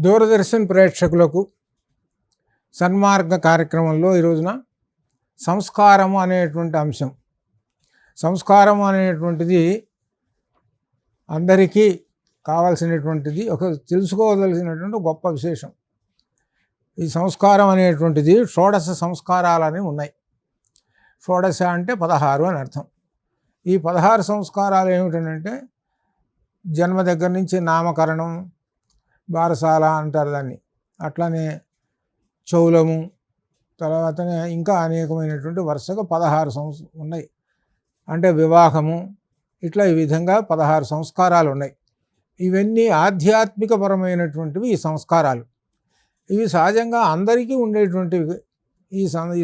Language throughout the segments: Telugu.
దూరదర్శన్ ప్రేక్షకులకు సన్మార్గ కార్యక్రమంలో ఈరోజున సంస్కారము అనేటువంటి అంశం. సంస్కారము అనేటువంటిది అందరికీ కావాల్సినటువంటిది, ఒక తెలుసుకోవలసినటువంటి గొప్ప విశేషం. ఈ సంస్కారం అనేటువంటిది షోడశ సంస్కారాలని ఉన్నాయి. షోడశ అంటే 16 అని అర్థం. ఈ 16 సంస్కారాలు ఏమిటంటే జన్మ దగ్గర నుంచి నామకరణం, బారసాల అంటారు దాన్ని, అట్లానే చౌలము, తర్వాతనే ఇంకా అనేకమైనటువంటి వరుసగా 16 ఉన్నాయి. అంటే వివాహము, ఇట్లా ఈ విధంగా 16 సంస్కారాలు ఉన్నాయి. ఇవన్నీ ఆధ్యాత్మికపరమైనటువంటివి ఈ సంస్కారాలు. ఇవి సహజంగా అందరికీ ఉండేటువంటివి. ఈ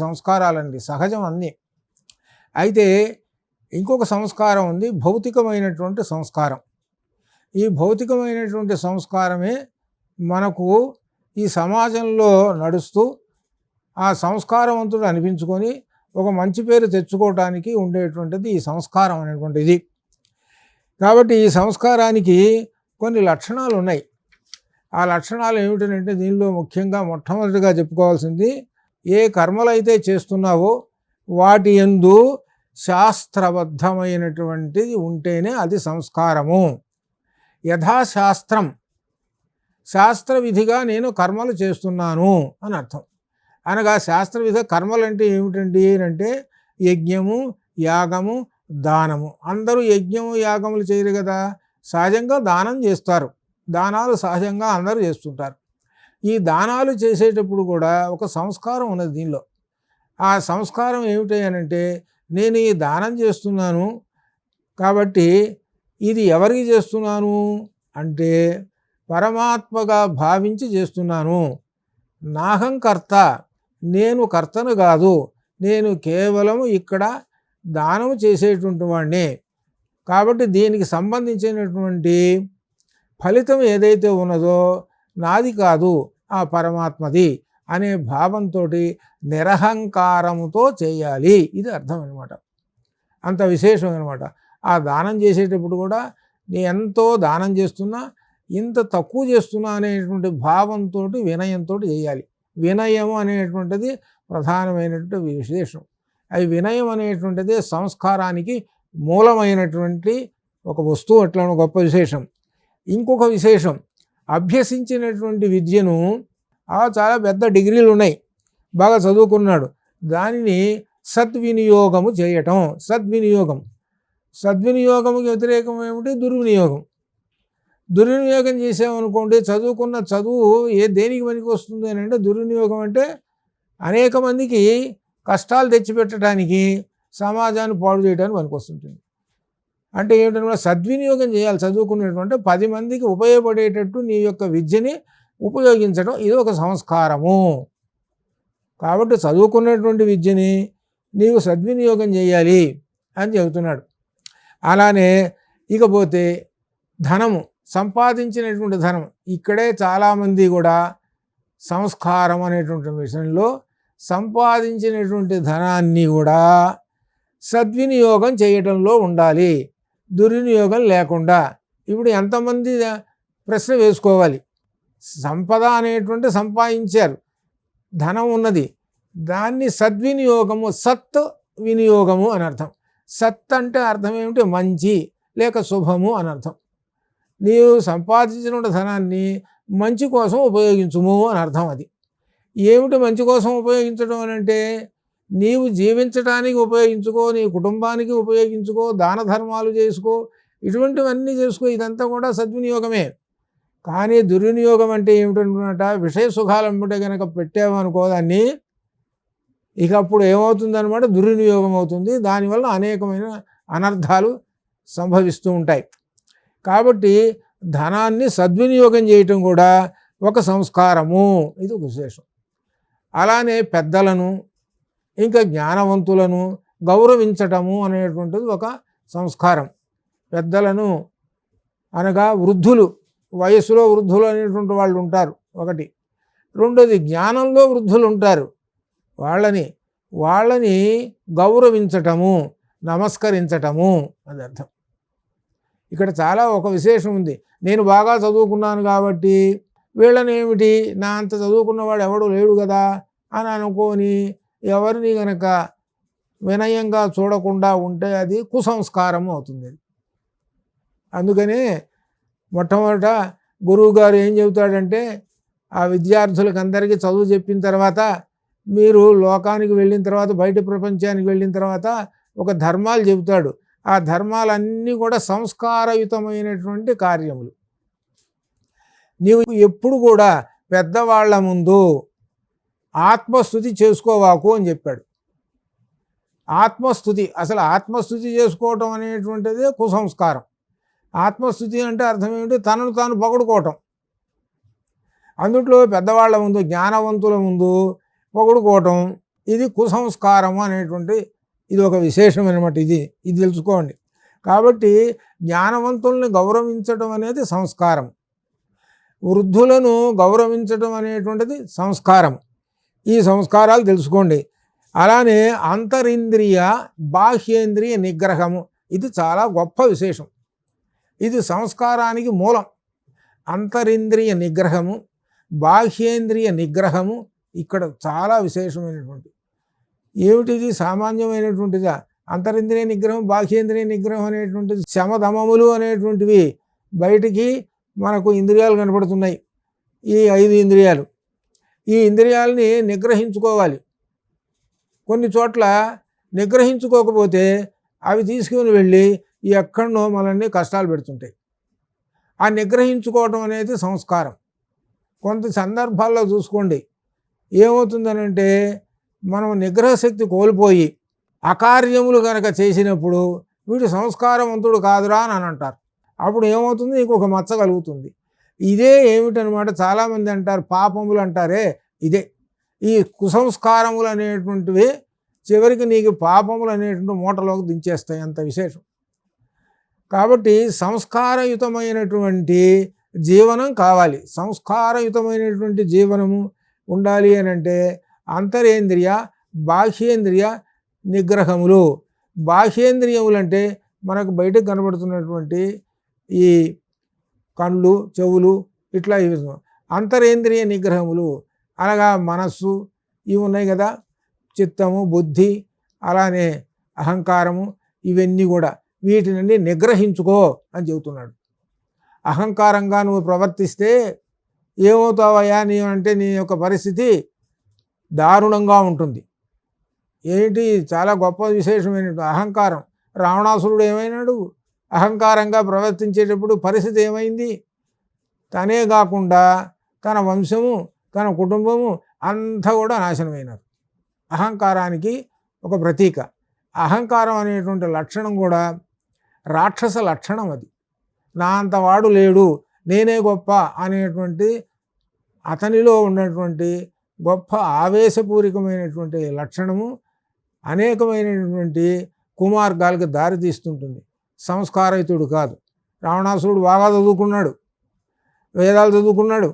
సంస్కారాలండి సహజం అన్నీ. అయితే ఇంకొక సంస్కారం ఉంది, భౌతికమైనటువంటి సంస్కారం. ఈ భౌతికమైనటువంటి సంస్కారమే మనకు ఈ సమాజంలో నడుస్తూ ఆ సంస్కారవంతుడు అనిపించుకొని ఒక మంచి పేరు తెచ్చుకోవటానికి ఉండేటువంటిది ఈ సంస్కారం అనేటువంటిది. కాబట్టి ఈ సంస్కారానికి కొన్ని లక్షణాలు ఉన్నాయి. ఆ లక్షణాలు ఏమిటంటే దీనిలో ముఖ్యంగా మొట్టమొదటిగా చెప్పుకోవాల్సింది, ఏ కర్మలైతే చేస్తున్నావో వాటి యందు శాస్త్రబద్ధమైనటువంటిది ఉంటేనే అది సంస్కారము. యథాశాస్త్రం, శాస్త్ర విధిగా నేను కర్మలు చేస్తున్నాను అని అర్థం. అనగా శాస్త్రవిధ కర్మలు అంటే ఏమిటండి అంటే యజ్ఞము, యాగము, దానము. అందరూ యజ్ఞము యాగములు చేయరు కదా, సహజంగా దానం చేస్తారు. దానాలు సహజంగా అందరూ చేస్తుంటారు. ఈ దానాలు చేసేటప్పుడు కూడా ఒక సంస్కారం ఉన్నది దీనిలో. ఆ సంస్కారం ఏమిటి అంటే, నేను ఈ దానం చేస్తున్నాను కాబట్టి ఇది ఎవరికి చేస్తున్నాను అంటే పరమాత్మగా భావించి చేస్తున్నాను. నాహం కర్త, నేను కర్తను కాదు, నేను కేవలం ఇక్కడ దానం చేసేటువంటి వాడిని. కాబట్టి దీనికి సంబంధించినటువంటి ఫలితం ఏదైతే ఉన్నదో నాది కాదు, ఆ పరమాత్మది అనే భావంతో నిరహంకారముతో చేయాలి. ఇది అర్థం అనమాట. అంత విశేషం అనమాట. ఆ దానం చేసేటప్పుడు కూడా నేను ఎంతో దానం చేస్తున్నా, ఇంత తక్కువ చేస్తున్నా అనేటువంటి భావంతో, వినయంతో చేయాలి. వినయము అనేటువంటిది ప్రధానమైనటువంటి విశేషం. అది వినయం అనేటువంటిది సంస్కారానికి మూలమైనటువంటి ఒక వస్తువు. అట్లా గొప్ప విశేషం. ఇంకొక విశేషం, అభ్యసించినటువంటి విద్యను చాలా పెద్ద డిగ్రీలు ఉన్నాయి, బాగా చదువుకున్నాడు, దానిని సద్వినియోగము చేయటం. సద్వినియోగముకి వ్యతిరేకం ఏమిటి? దుర్వినియోగం. దుర్వినియోగం చేసామనుకోండి, చదువుకున్న చదువు దేనికి పనికి వస్తుంది అని అంటే, దుర్వినియోగం అంటే అనేక మందికి కష్టాలు తెచ్చిపెట్టడానికి, సమాజాన్ని పాడు చేయడానికి పనికి వస్తుంటుంది. అంటే ఏమిటంటే సద్వినియోగం చేయాలి. చదువుకునేటువంటి 10 మందికి ఉపయోగపడేటట్టు నీ యొక్క విద్యని ఉపయోగించడం, ఇది ఒక సంస్కారము. కాబట్టి చదువుకున్నటువంటి విద్యని నీవు సద్వినియోగం చేయాలి అని చెబుతున్నాడు. అలానే ఇకపోతే ధనము, సంపాదించినటువంటి ధనం, ఇక్కడే చాలామంది కూడా సంస్కారం అనేటువంటి విషయంలో సంపాదించినటువంటి ధనాన్ని కూడా సద్వినియోగం చేయటంలో ఉండాలి, దుర్వినియోగం లేకుండా. ఇప్పుడు ఎంతమంది ప్రశ్న వేసుకోవాలి, సంపద అనేటువంటి సంపాదించారు, ధనం ఉన్నది, దాన్ని సద్వినియోగము, సత్ వినియోగము అని అర్థం. సత్ అంటే అర్థం ఏమిటి? మంచి లేక శుభము అని అర్థం. నీవు సంపాదించిన ధనాన్ని మంచి కోసం ఉపయోగించుము అని అర్థం. అది ఏమిటి మంచి కోసం ఉపయోగించడం అని అంటే, నీవు జీవించడానికి ఉపయోగించుకో, నీ కుటుంబానికి ఉపయోగించుకో, దాన ధర్మాలు చేసుకో, ఇటువంటివన్నీ చేసుకో, ఇదంతా కూడా సద్వినియోగమే. కానీ దుర్వినియోగం అంటే ఏమిటనుకున్నట, విషయ సుఖాలు అమ్ముంటే కనుక పెట్టామనుకో దాన్ని, ఇక అప్పుడు ఏమవుతుందన్నమాట, దుర్వినియోగం అవుతుంది. దానివల్ల అనేకమైన అనర్థాలు సంభవిస్తూ ఉంటాయి. కాబట్టి ధనాన్ని సద్వినియోగం చేయటం కూడా ఒక సంస్కారము. ఇది ఒక విశేషం. అలానే పెద్దలను, ఇంకా జ్ఞానవంతులను గౌరవించటము అనేటువంటిది ఒక సంస్కారం. పెద్దలను అనగా వృద్ధులు, వయస్సులో వృద్ధులు అనేటువంటి వాళ్ళు ఉంటారు ఒకటి. రెండోది జ్ఞానంలో వృద్ధులు ఉంటారు, వాళ్ళని గౌరవించటము, నమస్కరించటము అది అర్థం. ఇక్కడ చాలా ఒక విశేషం ఉంది. నేను బాగా చదువుకున్నాను కాబట్టి వీళ్ళని ఏమిటి నా అంత చదువుకున్నవాడు ఎవడు లేడు కదా అని అనుకొని ఎవరిని గనక వినయంగా చూడకుండా ఉంటే అది కుసంస్కారం అవుతుంది. అందుకనే మొట్టమొదట గురువుగారు ఏం చెబుతాడంటే ఆ విద్యార్థులకు అందరికీ చదువు చెప్పిన తర్వాత మీరు లోకానికి వెళ్ళిన తర్వాత బయట ప్రపంచానికి వెళ్ళిన తర్వాత ఒక ధర్మాలు చెబుతాడు. ఆ ధర్మాలన్నీ కూడా సంస్కారయుతమైనటువంటి కార్యములు. నీవు ఎప్పుడు కూడా పెద్దవాళ్ల ముందు ఆత్మస్థుతి చేసుకోవాకు అని చెప్పాడు. ఆత్మస్థుతి, అసలు ఆత్మస్థుతి చేసుకోవటం అనేటువంటిదే కుసంస్కారం. ఆత్మస్థుతి అంటే అర్థం ఏమిటి? తనను తాను పొగడుకోవటం. అందుట్లో పెద్దవాళ్ల ముందు, జ్ఞానవంతుల ముందు పొగడుకోవటం, ఇది కుసంస్కారం అనేటువంటి ఇది ఒక విశేషం అనమాట. ఇది తెలుసుకోండి. కాబట్టి జ్ఞానవంతుల్ని గౌరవించటం అనేది సంస్కారం, వృద్ధులను గౌరవించటం అనేటువంటిది సంస్కారం. ఈ సంస్కారాలు తెలుసుకోండి. అలానే అంతరింద్రియ బాహ్యేంద్రియ నిగ్రహము, ఇది చాలా గొప్ప విశేషం. ఇది సంస్కారానికి మూలం. అంతరింద్రియ నిగ్రహము, బాహ్యేంద్రియ నిగ్రహము ఇక్కడ చాలా విశేషమైనటువంటి. ఏమిటిది? సామాన్యమైనటువంటిదా? అంతరింద్రియ నిగ్రహం, బాహ్యేంద్రియ నిగ్రహం అనేటువంటిది శమధమములు అనేటువంటివి బయటికి మనకు ఇంద్రియాలు కనపడుతున్నాయి. ఈ 5 ఇంద్రియాలు, ఈ ఇంద్రియాలని నిగ్రహించుకోవాలి. కొన్ని చోట్ల నిగ్రహించుకోకపోతే అవి తీసుకుని వెళ్ళి ఎక్కడనో మనల్ని కష్టాలు పెడుతుంటాయి. ఆ నిగ్రహించుకోవటం అనేది సంస్కారం. కొంత సందర్భాల్లో చూసుకోండి ఏమవుతుందనంటే మనం నిగ్రహశక్తి కోల్పోయి అకార్యములు కనుక చేసినప్పుడు వీడు సంస్కారవంతుడు కాదురా అని అంటారు. అప్పుడు ఏమవుతుంది? ఇంకొక మచ్చ కలుగుతుంది. ఇదే ఏమిటనమాట, చాలామంది అంటారు పాపములు అంటారే, ఇదే ఈ కుసంస్కారములు అనేటువంటివి చివరికి నీకు పాపములు అనేటువంటి మూటలోకి దించేస్తాయి. అంత విశేషం. కాబట్టి సంస్కారయుతమైనటువంటి జీవనం కావాలి. సంస్కారయుతమైనటువంటి జీవనము ఉండాలి అని అంటే అంతరేంద్రియ బాహ్యేంద్రియ నిగ్రహములు. బాహ్యేంద్రియములు అంటే మనకు బయటకు కనబడుతున్నటువంటి ఈ కళ్ళు, చెవులు, ఇట్లా ఇవి. అంతరేంద్రియ నిగ్రహములు అనగా మనస్సు, ఇవి ఉన్నాయి కదా, చిత్తము, బుద్ధి, అలానే అహంకారము, ఇవన్నీ కూడా వీటిని నిగ్రహించుకో అని చెబుతున్నాడు. అహంకారంగా నువ్వు ప్రవర్తిస్తే ఏమవుతావయ్యా అంటే నీ యొక్క పరిస్థితి దారుణంగా ఉంటుంది. ఏంటి? చాలా గొప్ప విశేషమైన అహంకారం. రావణాసురుడు ఏమైనాడు? అహంకారంగా ప్రవర్తించేటప్పుడు పరిస్థితి ఏమైంది? తనే కాకుండా తన వంశము, తన కుటుంబము అంతా కూడా నాశనమైనారు. అహంకారానికి ఒక ప్రతీక. అహంకారం అనేటువంటి లక్షణం కూడా రాక్షస లక్షణం. అది నా అంతవాడు లేడు, నేనే గొప్ప అనేటువంటి అతనిలో ఉన్నటువంటి గొప్ప ఆవేశపూరికమైనటువంటి లక్షణము అనేకమైనటువంటి కుమార్గాలకు దారితీస్తుంటుంది. సంస్కారయుతుడు కాదు. రావణాసురుడు బాగా చదువుకున్నాడు, వేదాలు చదువుకున్నాడు,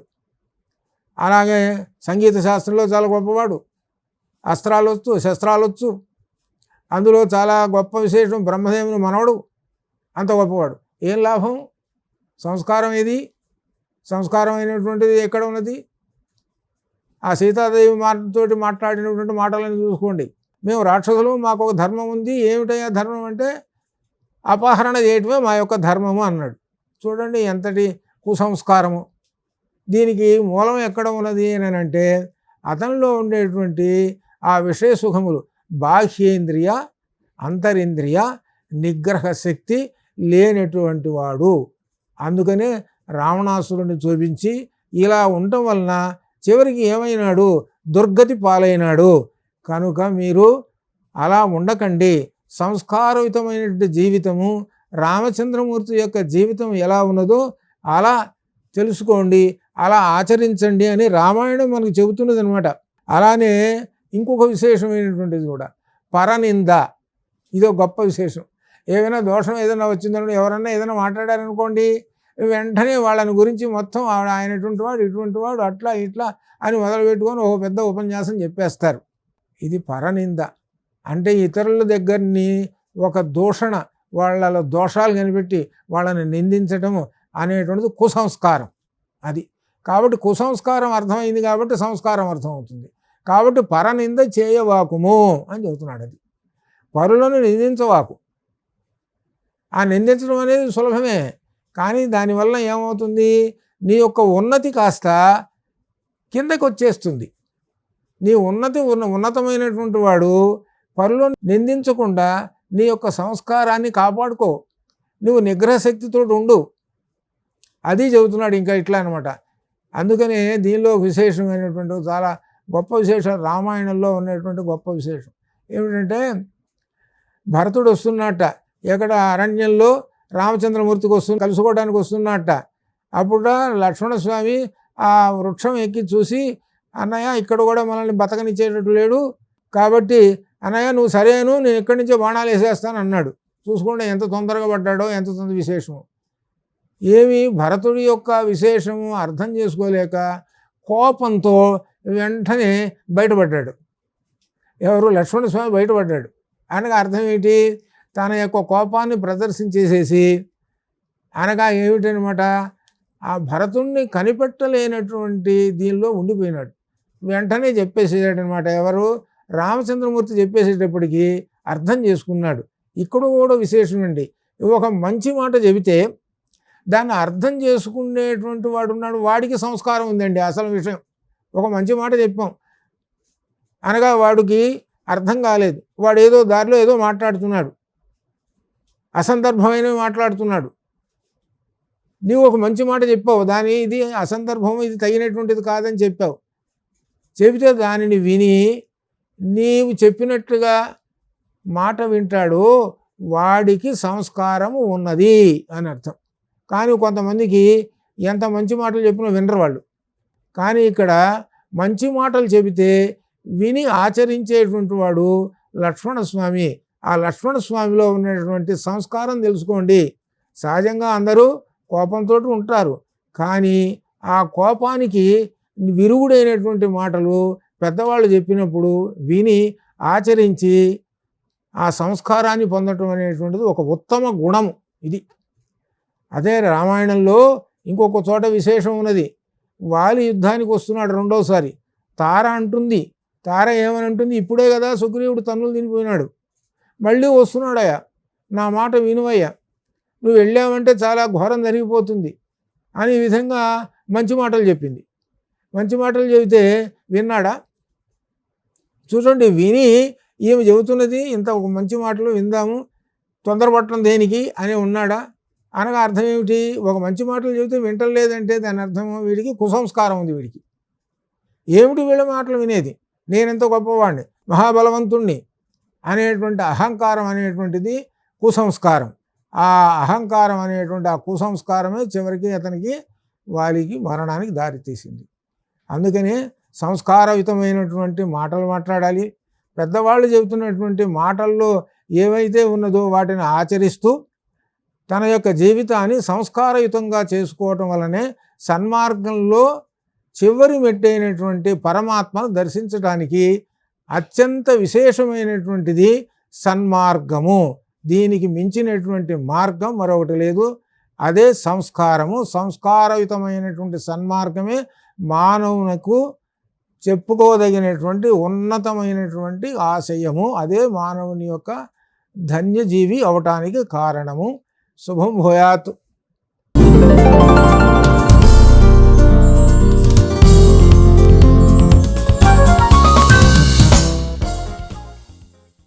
అలాగే సంగీత శాస్త్రంలో చాలా గొప్పవాడు, అస్త్రాలు వచ్చు, శస్త్రాలు వచ్చు, అందులో చాలా గొప్ప విశేషం బ్రహ్మదేవుని మనవడు, అంత గొప్పవాడు. ఏం లాభం? సంస్కారం ఏది? సంస్కారం అయినటువంటిది ఎక్కడ ఉన్నది? ఆ సీతాదేవి మాటతోటి మాట్లాడినటువంటి మాటలను చూసుకోండి. మేము రాక్షసులు, మాకు ఒక ధర్మం ఉంది. ఏమిటయ్యా ధర్మం అంటే అపహరణ చేయటమే మా యొక్క ధర్మము అన్నాడు. చూడండి ఎంతటి కుసంస్కారము. దీనికి మూలం ఎక్కడ ఉన్నది అని అంటే అతనిలో ఉండేటువంటి ఆ విషయ సుఖములు, బాహ్యేంద్రియ అంతరింద్రియ నిగ్రహ శక్తి లేనటువంటి వాడు. అందుకనే రావణాసురుని చూపించి ఇలా ఉండటం వలన చివరికి ఏమైనాడు? దుర్గతి పాలైనాడు. కనుక మీరు అలా ఉండకండి. సంస్కారయుతమైనటువంటి జీవితము, రామచంద్రమూర్తి యొక్క జీవితం ఎలా ఉన్నదో అలా తెలుసుకోండి, అలా ఆచరించండి అని రామాయణం మనకు చెబుతున్నది అనమాట. అలానే ఇంకొక విశేషమైనటువంటిది కూడా పరనింద. ఇదో గొప్ప విశేషం. ఏదైనా దోషం ఏదైనా వచ్చిందనుకో, ఎవరన్నా ఏదైనా మాట్లాడారనుకోండి, వెంటనే వాళ్ళని గురించి మొత్తం ఆయన ఇటువంటి వాడు, ఇటువంటి వాడు, అట్లా ఇట్లా అని మొదలుపెట్టుకొని ఒక పెద్ద ఉపన్యాసం చెప్పేస్తారు. ఇది పరనింద. అంటే ఇతరుల దగ్గరని ఒక దూషణ, వాళ్ళ దోషాలు కనిపెట్టి వాళ్ళని నిందించటము అనేటువంటిది కుసంస్కారం. అది కాబట్టి కుసంస్కారం అర్థమైంది కాబట్టి సంస్కారం అర్థమవుతుంది. కాబట్టి పరనింద చేయవాకుము అని చెబుతున్నాడు. అది పరులను నిందించవాకు. ఆ నిందించడం అనేది సులభమే, కానీ దానివల్ల ఏమవుతుంది, నీ యొక్క ఉన్నతి కాస్త కిందకి వచ్చేస్తుంది. నీ ఉన్నతమైనటువంటి వాడు పరులను నిందించకుండా నీ యొక్క సంస్కారాన్ని కాపాడుకో, నువ్వు నిగ్రహ శక్తితో ఉండు. అది చెబుతున్నాడు. ఇంకా ఇట్లా అనమాట. అందుకనే దీనిలో విశేషమైనటువంటి చాలా గొప్ప విశేషం రామాయణంలో ఉన్నటువంటి గొప్ప విశేషం ఏమిటంటే, భరతుడు వస్తున్నట్ట, ఎక్కడ అరణ్యంలో రామచంద్రమూర్తికి కలుసుకోవడానికి వస్తున్నట్ట. అప్పుడు లక్ష్మణస్వామి ఆ వృక్షం ఎక్కి చూసి, అన్నయ్య ఇక్కడ కూడా మనల్ని బతకనిచ్చేటట్టు లేడు, కాబట్టి అన్నయ్య నువ్వు సరేను, నేను ఇక్కడి నుంచే బాణాలు వేసేస్తాను అన్నాడు. చూసుకోండి ఎంత తొందరగా పడ్డాడో, ఎంత తొందర విశేషము. ఏమి భరతుడి యొక్క విశేషము అర్థం చేసుకోలేక కోపంతో వెంటనే బయటపడ్డాడు. ఎవరు? లక్ష్మణస్వామి బయటపడ్డాడు. అనగా అర్థం ఏంటి, తన యొక్క కోపాన్ని ప్రదర్శించేసేసి, అనగా ఏమిటనమాట, ఆ భరతుణ్ణి కనిపెట్టలేనటువంటి దీనిలో ఉండిపోయినాడు. వెంటనే చెప్పేసేటనమాట. ఎవరు? రామచంద్రమూర్తి చెప్పేసేటప్పటికీ అర్థం చేసుకున్నాడు. ఇక్కడ కూడా విశేషం అండి. ఒక మంచి మాట చెబితే దాన్ని అర్థం చేసుకునేటువంటి వాడు ఉన్నాడు, వాడికి సంస్కారం ఉందండి. అసలు విషయం, ఒక మంచి మాట చెప్పాం అనగా వాడికి అర్థం కాలేదు, వాడు ఏదో దారిలో ఏదో మాట్లాడుతున్నాడు, అసందర్భమైనవి మాట్లాడుతున్నాడు. నీవు ఒక మంచి మాట చెప్పావు, దాని ఇది అసందర్భం, ఇది తగినటువంటిది కాదని చెప్పావు. చెబితే దానిని విని నీవు చెప్పినట్లుగా మాట వింటాడు, వాడికి సంస్కారము ఉన్నది అని అర్థం. కానీ కొంతమందికి ఎంత మంచి మాటలు చెప్పినా వినరు వాళ్ళు. కానీ ఇక్కడ మంచి మాటలు చెబితే విని ఆచరించేటువంటి వాడు లక్ష్మణస్వామి. ఆ లక్ష్మణస్వామిలో ఉన్నటువంటి సంస్కారం తెలుసుకోండి. సహజంగా అందరూ కోపంతో ఉంటారు, కానీ ఆ కోపానికి విరుగుడైనటువంటి మాటలు పెద్దవాళ్ళు చెప్పినప్పుడు విని ఆచరించి ఆ సంస్కారాన్ని పొందటం అనేటువంటిది ఒక ఉత్తమ గుణము. ఇది అదే రామాయణంలో ఇంకొక చోట విశేషం ఉన్నది. వాలి యుద్ధానికి వస్తున్నాడు రెండోసారి. తార అంటుంది, తార ఏమని అంటుంది, ఇప్పుడే కదా సుగ్రీవుడు తన్నులు తినిపోయినాడు, మళ్ళీ వస్తున్నాడయ్యా, నా మాట వినువయ్యా, నువ్వు వెళ్ళావంటే చాలా ఘోరం జరిగిపోతుంది అని ఈ విధంగా మంచి మాటలు చెప్పింది. మంచి మాటలు చెబితే విన్నాడా? చూడండి, విని ఈమె చెబుతున్నది ఇంత ఒక మంచి మాటలు విందాము, తొందరపడటం దేనికి అని ఉన్నాడా? అనగా అర్థం ఏమిటి, ఒక మంచి మాటలు చెబితే వింటలేదంటే దాని అర్థం వీడికి కుసంస్కారం ఉంది. వీడికి ఏమిటి వీళ్ళ మాటలు వినేది, నేనెంత గొప్పవాడిని, మహాబలవంతుణ్ణి అనేటువంటి అహంకారం అనేటువంటిది కుసంస్కారం. ఆ అహంకారం అనేటువంటి ఆ కుసంస్కారమే చివరికి అతనికి వాలికి మరణానికి దారితీసింది. అందుకనే సంస్కారయుతమైనటువంటి మాటలు మాట్లాడాలి. పెద్దవాళ్ళు చెబుతున్నటువంటి మాటల్లో ఏవైతే ఉన్నదో వాటిని ఆచరిస్తూ తన యొక్క జీవితాన్ని సంస్కారయుతంగా చేసుకోవటం వలనే సన్మార్గంలో చివరి మెట్టైనటువంటి పరమాత్మను దర్శించడానికి అత్యంత విశేషమైనటువంటిది సన్మార్గము. దీనికి మించినటువంటి మార్గం మరొకటి లేదు. అదే సంస్కారము. సంస్కారయుతమైనటువంటి సన్మార్గమే మానవునకు చెప్పుకోదగినటువంటి ఉన్నతమైనటువంటి ఆశయము. అదే మానవుని యొక్క ధన్యజీవి అవటానికి కారణము. శుభం భూయాత్.